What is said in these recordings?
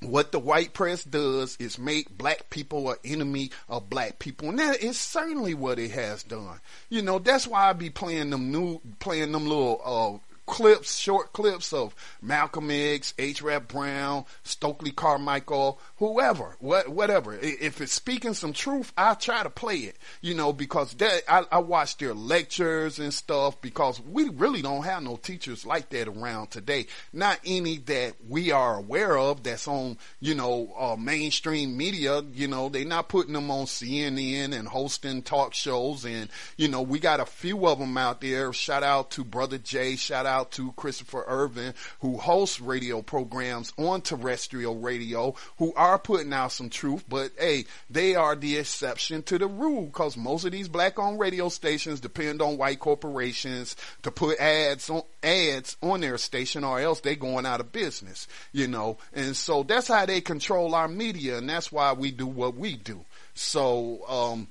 what the white press does is make black people an enemy of black people. And that is certainly what it has done. You know, that's why I be playing them little, clips, short clips of Malcolm X, H. Rap Brown, Stokely Carmichael, whoever, whatever. If it's speaking some truth, I try to play it, you know, because I watch their lectures and stuff, because we really don't have no teachers like that around today. Not any that we are aware of that's on, you know, mainstream media. You know, they not putting them on CNN and hosting talk shows. And, you know, we got a few of them out there. Shout out to Brother Jay. Shout out to Christopher Irvin, who hosts radio programs on terrestrial radio, who are putting out some truth. But hey, they are the exception to the rule, because most of these black-owned radio stations depend on white corporations to put ads on their station, or else they going out of business, you know. And so that's how they control our media, and that's why we do what we do. So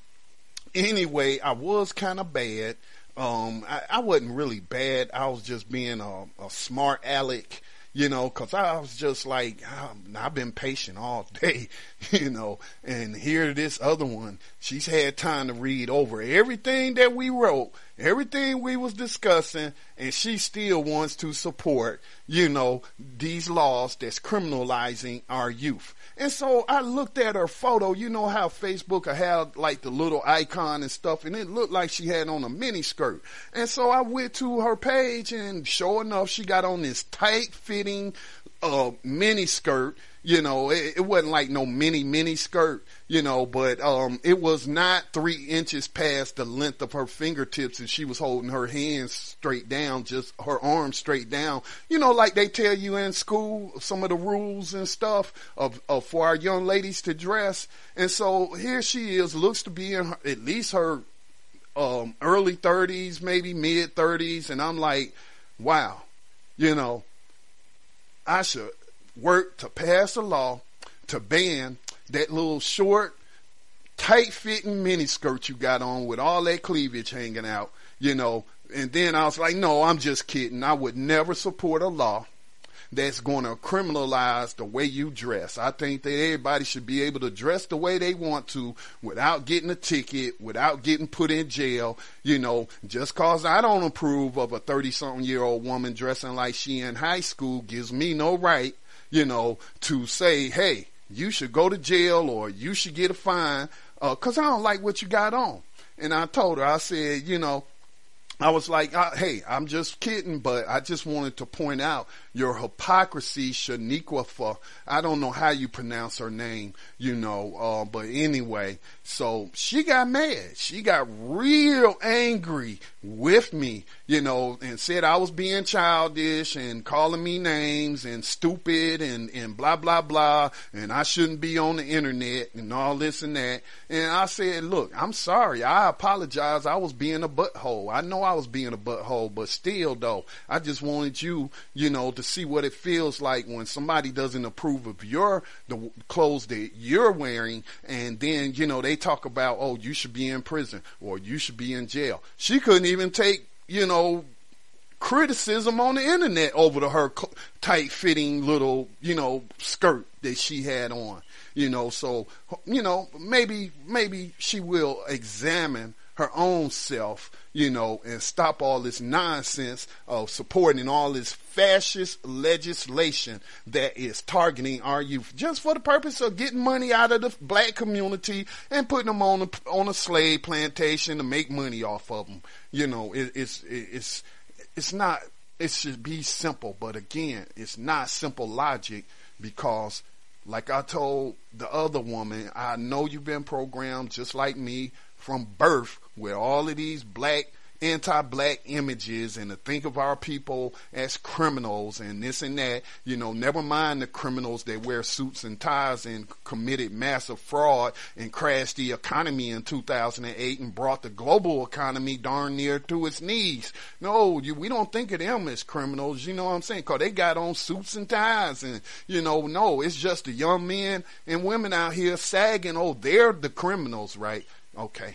anyway, I was kind of bad. I wasn't really bad. I was just being a smart aleck, you know, cause I was just like, I've been patient all day, you know, and here this other one, she's had time to read over everything that we wrote, everything we was discussing, and she still wants to support, you know, these laws that's criminalizing our youth. And so I looked at her photo. You know how Facebook had like the little icon and stuff, and it looked like she had on a mini skirt. And so I went to her page, and sure enough, she got on this tight fitting mini skirt. You know, it wasn't like no mini skirt, you know, but it was not 3 inches past the length of her fingertips, and she was holding her hands straight down, just her arms straight down. You know, like they tell you in school, some of the rules and stuff of for our young ladies to dress. And so here she is, looks to be in at least her early 30s, maybe mid 30s, and I'm like, wow, you know, I should work to pass a law to ban that little short, tight-fitting miniskirt you got on with all that cleavage hanging out, you know. And then I was like, no, I'm just kidding. I would never support a law that's going to criminalize the way you dress. I think that everybody should be able to dress the way they want to without getting a ticket, without getting put in jail. You know, just cause I don't approve of a 30-something-year-old woman dressing like she in high school gives me no right, you know, to say, hey, you should go to jail or you should get a fine, cause I don't like what you got on. And I told her, I said, you know, I was like, hey, I'm just kidding, but I just wanted to point out your hypocrisy, Shaniqua. I don't know how you pronounce her name, you know, but anyway, so she got mad. She got real angry with me, you know, and said I was being childish and calling me names and stupid and blah, blah, blah, and I shouldn't be on the internet and all this and that. And I said, look, I'm sorry. I apologize. I was being a butthole. I know I was being a butthole, but still, though, I just wanted you, you know, to see what it feels like when somebody doesn't approve of the clothes that you're wearing, and then, you know, they talk about, oh, you should be in prison or you should be in jail. She couldn't even take, you know, criticism on the internet over to her tight-fitting little, you know, skirt that she had on, you know. So, you know, maybe she will examine her own self, you know, and stop all this nonsense of supporting all this fascist legislation that is targeting our youth just for the purpose of getting money out of the black community and putting them on a slave plantation to make money off of them. You know, it's not, it should be simple, but again, it's not simple logic, because like I told the other woman, I know you've been programmed just like me from birth with all of these anti-black images, and to think of our people as criminals and this and that, you know, never mind the criminals that wear suits and ties and committed massive fraud and crashed the economy in 2008 and brought the global economy darn near to its knees. No, we don't think of them as criminals, you know what I'm saying, because they got on suits and ties, and, you know, no, it's just the young men and women out here sagging. Oh, they're the criminals, right? Okay.